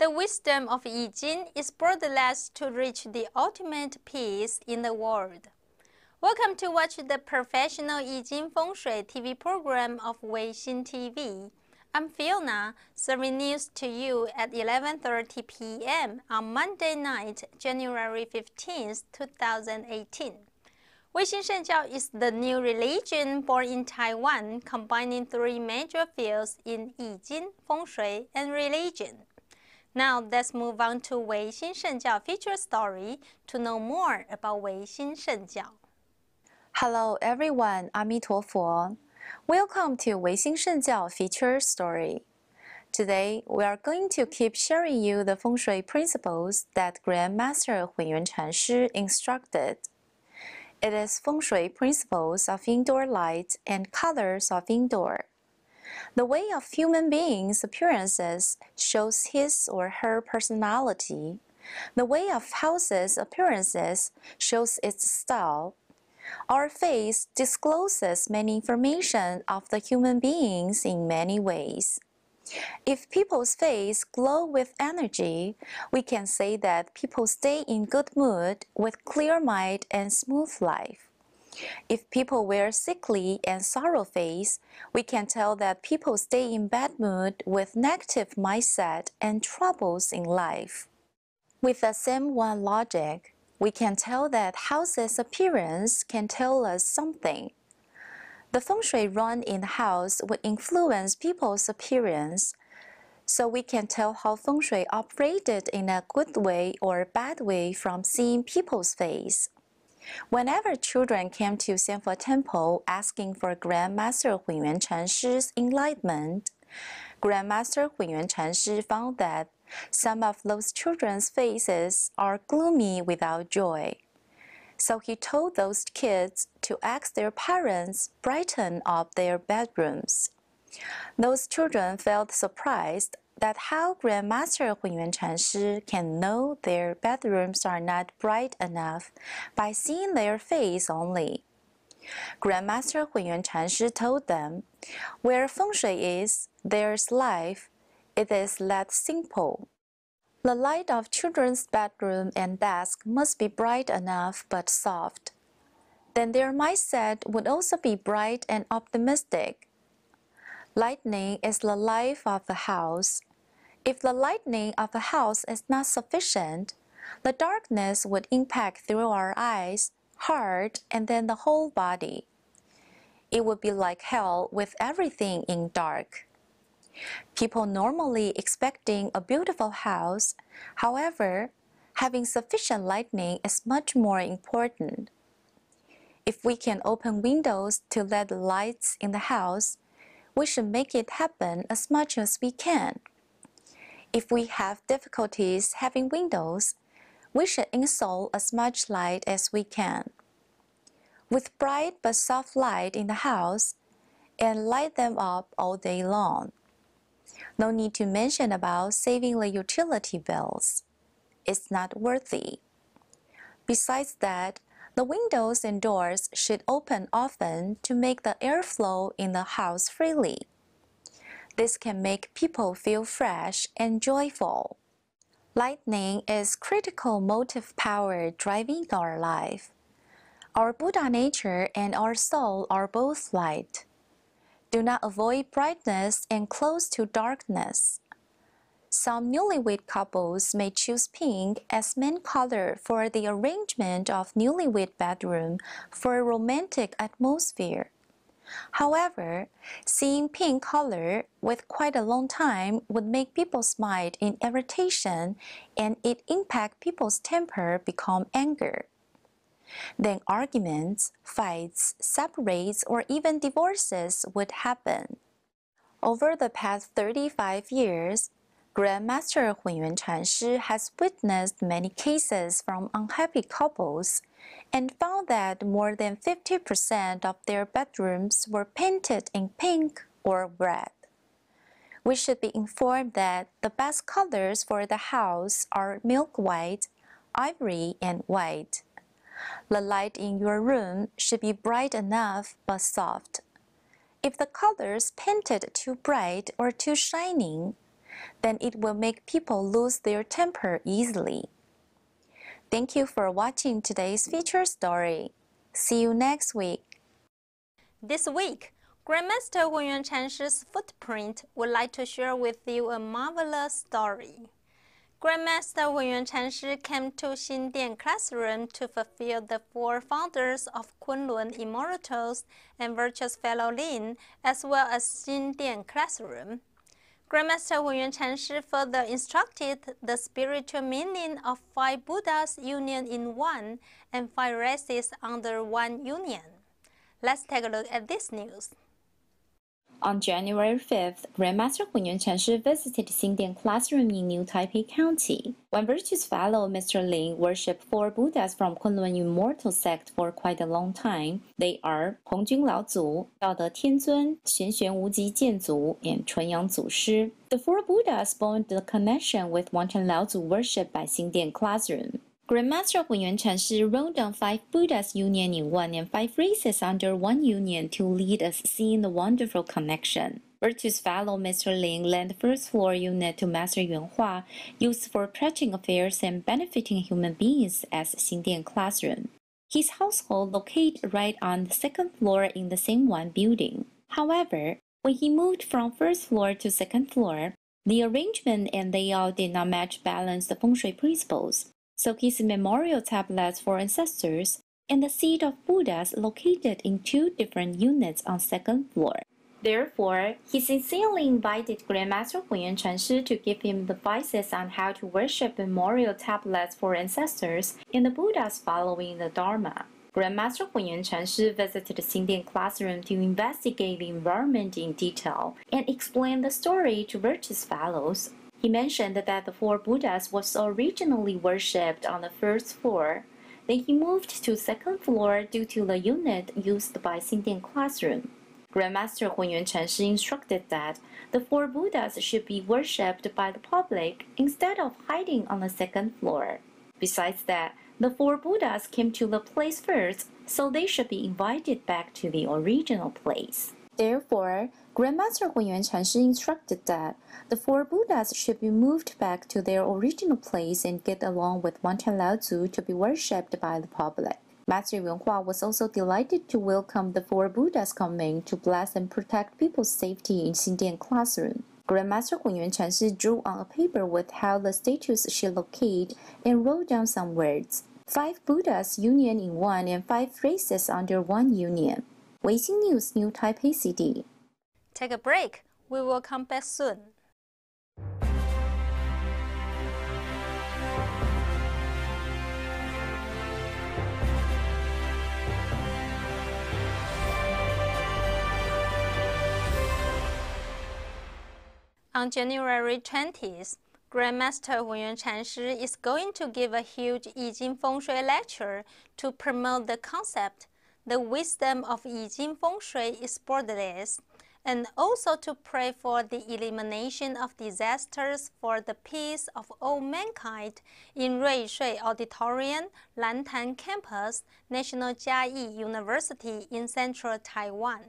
The wisdom of Yi Jing is borderless to reach the ultimate peace in the world. Welcome to watch the professional Yi Jing Feng Shui TV program of Weixin TV. I'm Fiona, serving news to you at 11:30 p.m. on Monday night, January 15, 2018. Weixin Shengjiao is the new religion born in Taiwan, combining three major fields in Yi Jing, Feng Shui, and religion. Now let's move on to Weixin Shengjiao feature story to know more about Weixin Shengjiao. Hello everyone, Aμή陀佛. Welcome to Weixin Shengjiao feature story. Today we are going to keep sharing you the feng shui principles that Grandmaster Hunyuan Chanshi instructed. It is feng shui principles of indoor light and colors of indoor. The way of human beings' appearances shows his or her personality. The way of houses' appearances shows its style. Our face discloses many information of the human beings in many ways. If people's face glow with energy, we can say that people stay in good mood with clear mind and smooth life. If people wear sickly and sorrow face, we can tell that people stay in bad mood with negative mindset and troubles in life. With the same one logic, we can tell that house's appearance can tell us something. The feng shui run in the house would influence people's appearance, so we can tell how feng shui operated in a good way or bad way from seeing people's face. Whenever children came to Xianfo Temple asking for Grandmaster Hunyuan Chanshi's enlightenment, Grandmaster Hunyuan Chanshi found that some of those children's faces are gloomy without joy. So he told those kids to ask their parents brighten up their bedrooms. Those children felt surprised that how Grandmaster Hunyuan Chanshi can know their bedrooms are not bright enough by seeing their face only. Grandmaster Hunyuan Chanshi told them, where feng shui is, there's life. It is that simple. The light of children's bedroom and desk must be bright enough but soft. Then their mindset would also be bright and optimistic. Lightning is the life of the house. If the lightning of the house is not sufficient, the darkness would impact through our eyes, heart, and then the whole body. It would be like hell with everything in dark. People normally expecting a beautiful house, however, having sufficient lightning is much more important. If we can open windows to let the lights in the house, we should make it happen as much as we can. If we have difficulties having windows, we should install as much light as we can. With bright but soft light in the house, and light them up all day long. No need to mention about saving the utility bills. It's not worthy. Besides that, the windows and doors should open often to make the airflow in the house freely. This can make people feel fresh and joyful. Lightning is critical motive power driving our life. Our Buddha nature and our soul are both light. Do not avoid brightness and close to darkness. Some newlywed couples may choose pink as main color for the arrangement of newlywed bedroom for a romantic atmosphere. However, seeing pink color with quite a long time would make people's mind in irritation and it impact people's temper become anger. Then arguments, fights, separates, or even divorces would happen. Over the past 35 years, Grandmaster Hunyuan Chanshi has witnessed many cases from unhappy couples and found that more than 50% of their bedrooms were painted in pink or red. We should be informed that the best colors for the house are milk white, ivory, and white. The light in your room should be bright enough but soft. If the colors painted too bright or too shining, then it will make people lose their temper easily. Thank you for watching today's feature story. See you next week. This week, Grandmaster Hunyuan Chanshi's footprint would like to share with you a marvelous story. Grandmaster Hunyuan Chanshi came to Xindian classroom to fulfill the four founders of Kunlun Immortals and Virtuous Fellow Lin, as well as Xindian classroom. Grandmaster Hunyuan Chanshi further instructed the spiritual meaning of 5 Buddhas union in one and 5 races under one union. Let's take a look at this news. On January 5th, Grandmaster Hunyuan Chanshi visited Xindian classroom in New Taipei County. When Virtuous Fellow Mr. Lin worshipped 4 Buddhas from Kunlun Immortal sect for quite a long time. They are Hongjun Laozu, Daode Tianzun, Xianxuan Wuji Jianzu, and Chunyang Zushi. The 4 Buddhas formed the connection with Wanchen Laozu worship by Xindian classroom. Grandmaster Hunyuan Chanshi wrote down 5 Buddhas union in one and 5 races under one union to lead us seeing the wonderful connection. Virtuous Fellow Mr. Lin lent the first floor unit to Master Yuanhua, used for preaching affairs and benefiting human beings as Xindian classroom. His household located right on the 2nd floor in the same one building. However, when he moved from 1st floor to 2nd floor, the arrangement and layout did not match balance the feng shui principles. So his memorial tablets for ancestors and the seat of Buddhas located in 2 different units on 2nd floor. Therefore, he sincerely invited Grandmaster Hunyuan Chanshi to give him advices on how to worship memorial tablets for ancestors and the Buddhas following the Dharma. Grandmaster Hunyuan Chanshi visited the Xindian classroom to investigate the environment in detail and explain the story to Virtuous Fellows. He mentioned that the 4 Buddhas was originally worshipped on the 1st floor. Then he moved to 2nd floor due to the unit used by Xindian classroom. Grandmaster Hunyuan Chanshi instructed that the 4 Buddhas should be worshipped by the public instead of hiding on the 2nd floor. Besides that, the 4 Buddhas came to the place first, so they should be invited back to the original place. Therefore, Grandmaster Hunyuan Chanshi instructed that the 4 Buddhas should be moved back to their original place and get along with Wanchen Laozu to be worshipped by the public. Master Yuanhua was also delighted to welcome the 4 Buddhas coming to bless and protect people's safety in Xindian classroom. Grandmaster Hunyuan Chanshi drew on a paper with how the statues should locate and wrote down some words. 5 Buddhas union in one and 5 races under one union. Weixin News, New Taipei City. Take a break. We will come back soon. On January 20th, Grandmaster Hunyuan Chanshi is going to give a huge Yijing Feng Shui lecture to promote the concept, the wisdom of Yijing Feng Shui is borderless, and also to pray for the elimination of disasters for the peace of all mankind in Ruishui Auditorium, Lantan Campus, National Jiayi University in central Taiwan.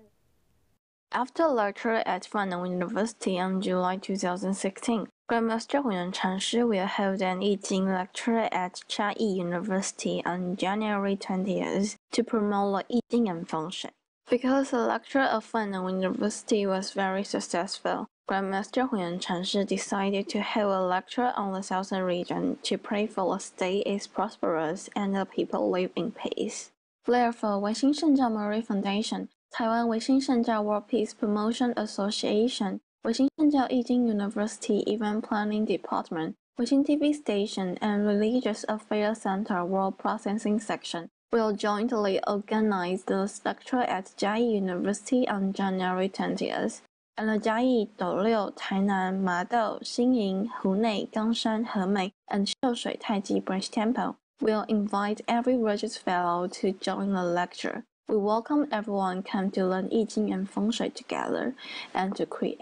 After a lecture at Faneng University on July 2016, Grandmaster Hunyuan Chanshi will hold an I Ching lecture at Jiayi University on January 20th to promote I Ching and Feng Shui. Because the lecture of Faneng University was very successful, Grandmaster Hunyuan Chanshi decided to hold a lecture on the southern region to pray for the state is prosperous and the people live in peace. Therefore, Weixin Shengjiao Memory Foundation, Taiwan Weixin Shengjiao World Peace Promotion Association, Weixin Shengjiao Yijing University Event Planning Department, Weixin TV Station, and Religious Affairs Center World Processing Section will jointly organize this lecture at Jiayi University on January 20th. And the Jiayi, Douliu, Tainan, Madao, Xinying, Hunei, Gangshan, Hemei, and Shoushui Taiji Branch Temple will invite every religious fellow to join the lecture. We welcome everyone come to learn I Ching and Feng Shui together and to create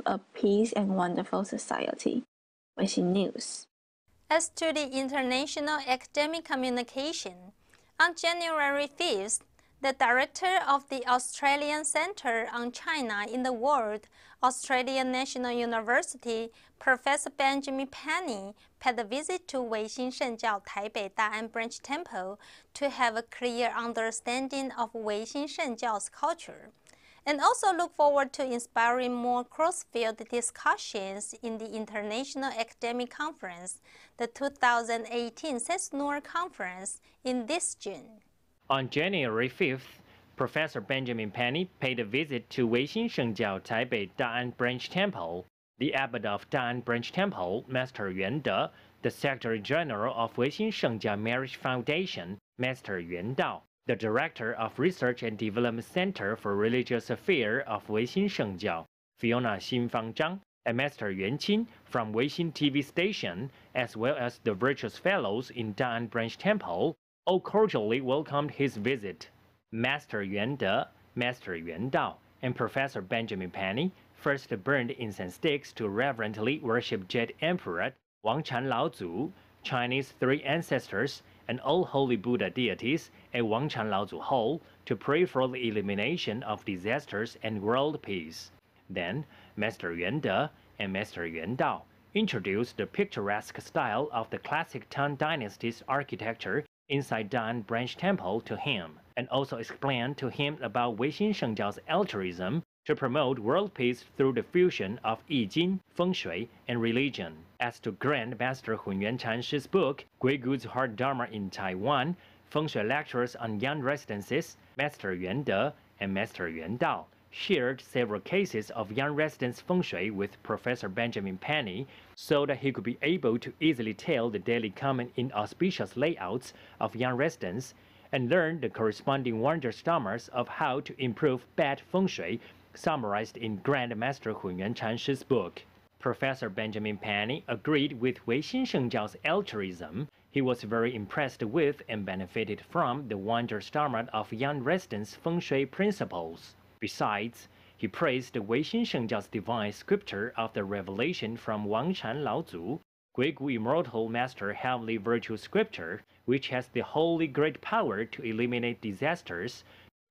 a peace and wonderful society. Weixin News. As to the international academic communication, on January 5th, the director of the Australian Centre on China in the World, Australian National University, Professor Benjamin Penny paid a visit to Weixin Shengjiao Taipei Da'an Branch Temple to have a clear understanding of Weixin Shengjiao's culture, and also look forward to inspiring more cross-field discussions in the International Academic Conference, the 2018 CESNUR Conference, in this June. On January 5th, Professor Benjamin Penny paid a visit to Weixin Shengjiao Taipei Da'an Branch Temple. The abbot of Da'an Branch Temple, Master Yuan De, the Secretary General of Weixin Shengjiao Marriage Foundation, Master Yuan Dao, the Director of Research and Development Center for Religious Affairs of Weixin Shengjiao, Fiona Xinfang Zhang, and Master Yuan Qin from Weixin TV station, as well as the virtuous fellows in Da'an Branch Temple, all cordially welcomed his visit. Master Yuan De, Master Yuan Dao, and Professor Benjamin Penny first burned incense sticks to reverently worship Jade Emperor, Wangchan Laozu, Chinese three ancestors, and all holy Buddha deities at Wangchan Laozu Hall to pray for the elimination of disasters and world peace. Then, Master Yuan De and Master Yuan Dao introduced the picturesque style of the classic Tang Dynasty's architecture inside Da'an Branch Temple to him, and also explained to him about Weixin Shengjiao's altruism to promote world peace through the fusion of Yi Jing, Feng Shui, and religion. As to Grand Master Hunyuan Chanshi's book, Guigu's Heart Dharma in Taiwan, Feng Shui lectures on young residences, Master Yuan De and Master Yuan Dao shared several cases of young residents' Feng Shui with Professor Benjamin Penny so that he could be able to easily tell the daily common inauspicious layouts of young residents and learn the corresponding wondrous dharmas of how to improve bad Feng Shui summarized in Grand Master Hunyuan Chanshi's book. Professor Benjamin Penny agreed with Weixin Shengjiao's altruism. He was very impressed with and benefited from the wondrous dharma of young residents' Feng Shui principles. Besides, he praised the Weixin Shengjiao's divine scripture of the revelation from Wangchan Laozu, Guigu Immortal Master Heavenly Virtue Scripture, which has the holy great power to eliminate disasters,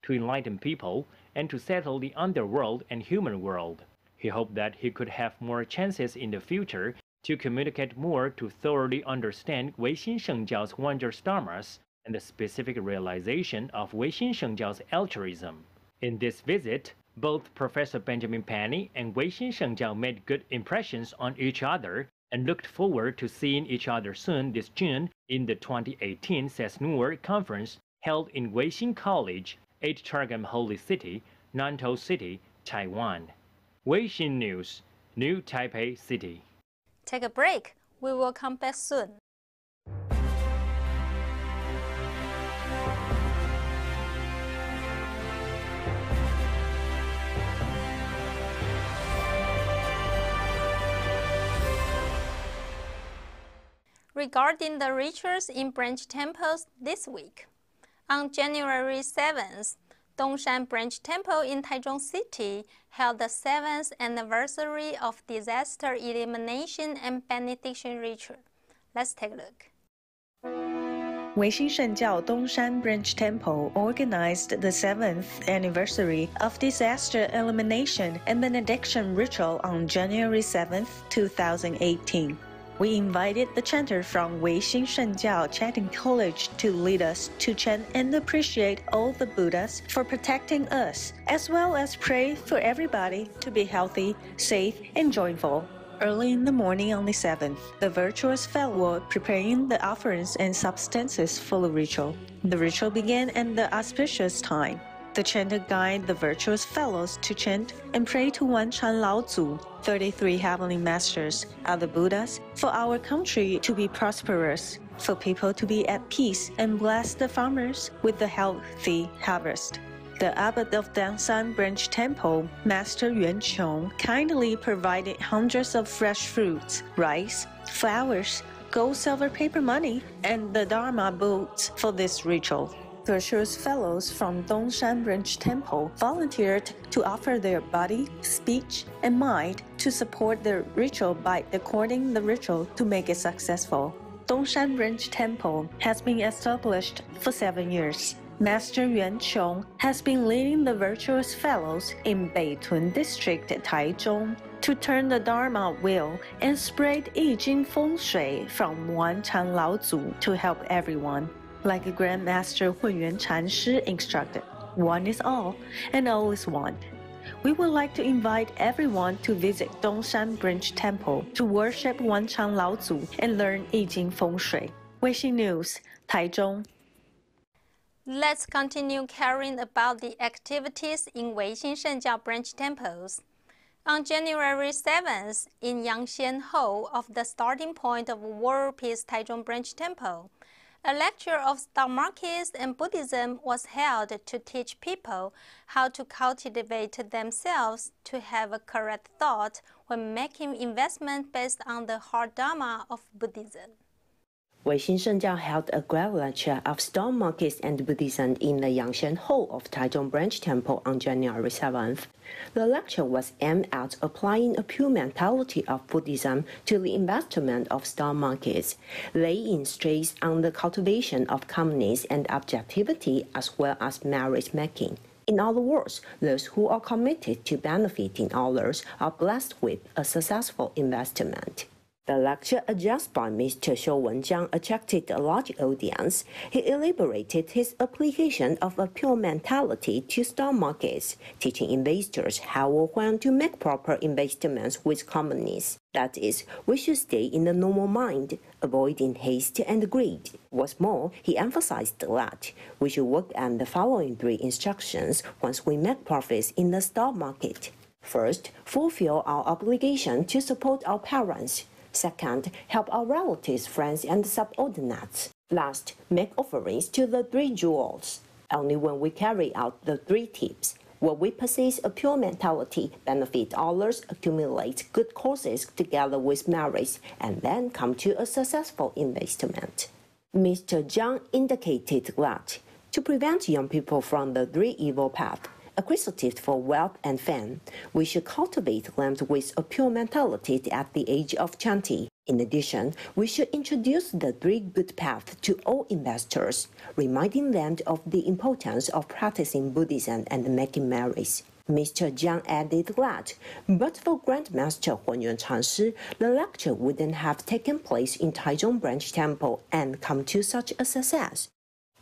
to enlighten people, and to settle the underworld and human world. He hoped that he could have more chances in the future to communicate more to thoroughly understand Weixin Shengjiao's wondrous dharmas and the specific realization of Weixin Shengjiao's altruism. In this visit, both Professor Benjamin Penny and Weixin Shengjiao made good impressions on each other and looked forward to seeing each other soon this June in the 2018 CESNUR Conference held in Weixin College, 8 Chagam Holy City, Nantou City, Taiwan. Weixin News, New Taipei City. Take a break. We will come back soon. Regarding the rituals in branch temples this week, on January 7th, Dongshan Branch Temple in Taichung City held the 7th anniversary of disaster elimination and benediction ritual. Let's take a look. Weixin Shengjiao Dongshan Branch Temple organized the 7th anniversary of disaster elimination and benediction ritual on January 7, 2018. We invited the chanter from Weixin Shengjiao Chanting College to lead us to chant and appreciate all the Buddhas for protecting us, as well as pray for everybody to be healthy, safe, and joyful. Early in the morning on the 7th, the virtuous fellows were preparing the offerings and substances for the ritual. The ritual began at the auspicious time. The chanter guided the virtuous fellows to chant and pray to Wangchan Laozu, 33 heavenly masters are the Buddhas, for our country to be prosperous, for people to be at peace, and bless the farmers with the healthy harvest. The abbot of Dongshan Branch Temple, Master Yuan Qiong, kindly provided hundreds of fresh fruits, rice, flowers, gold, silver, paper money, and the Dharma books for this ritual. Virtuous fellows from Dongshan Branch Temple volunteered to offer their body, speech, and mind to support the ritual by recording the ritual to make it successful. Dongshan Branch Temple has been established for 7 years. Master Yuan Qiong has been leading the Virtuous Fellows in Beitun District, Taichung, to turn the Dharma wheel and spread Yi Jing Feng Shui from Wanchang Laozu to help everyone. Like Grandmaster Hunyuan Chanshi instructed, one is all, and all is one. We would like to invite everyone to visit Dongshan Branch Temple to worship Wanchang Laozu and learn Yi Jing Feng Shui. Weixin News, Taichung. Let's continue caring about the activities in Weixin Shengjiao branch temples. On January 7th, in Yangxian Hall of the starting point of World Peace Taichung Branch Temple, a lecture of stock markets and Buddhism was held to teach people how to cultivate themselves to have a correct thought when making investment based on the hard Dharma of Buddhism. Weixin Shengjiao held a great lecture of stock markets and Buddhism in the Yangxian Hall of Taichung Branch Temple on January 7th. The lecture was aimed at applying a pure mentality of Buddhism to the investment of stock markets, laying stress on the cultivation of calmness and objectivity as well as merit making. In other words, those who are committed to benefiting others are blessed with a successful investment. The lecture addressed by Mr. Xiu Wenjiang attracted a large audience. He elaborated his application of a pure mentality to stock markets, teaching investors how or when to make proper investments with calmness. That is, we should stay in the normal mind, avoiding haste and greed. What's more, he emphasized that we should work on the following 3 instructions once we make profits in the stock market. First, fulfill our obligation to support our parents. Second, help our relatives, friends, and subordinates. Last, make offerings to the 3 jewels. Only when we carry out the 3 tips will we possess a pure mentality, benefit others, accumulate good causes together with merits, and then come to a successful investment. Mr. Zhang indicated that to prevent young people from the 3 evil paths, acquisitive for wealth and fame, we should cultivate them with a pure mentality at the age of 20. In addition, we should introduce the 3 good paths to all investors, reminding them of the importance of practicing Buddhism and making merits. Mr. Jiang added that, but for Grandmaster Hunyuan Chanshi, the lecture wouldn't have taken place in Taichung Branch Temple and come to such a success.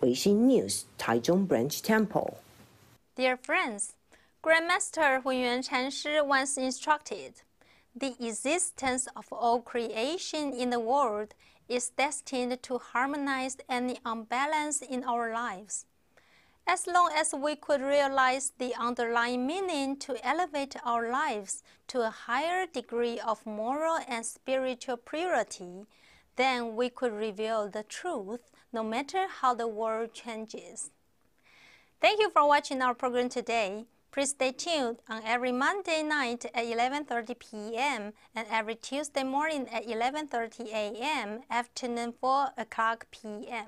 Weixin News, Taichung Branch Temple. Dear friends, Grandmaster Hunyuan Chanshi once instructed, the existence of all creation in the world is destined to harmonize any unbalance in our lives. As long as we could realize the underlying meaning to elevate our lives to a higher degree of moral and spiritual purity, then we could reveal the truth no matter how the world changes. Thank you for watching our program today. Please stay tuned on every Monday night at 11:30 p.m. and every Tuesday morning at 11:30 a.m. afternoon 4 o'clock p.m.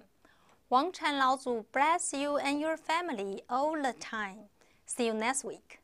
Wang Chan Laozu bless you and your family all the time. See you next week.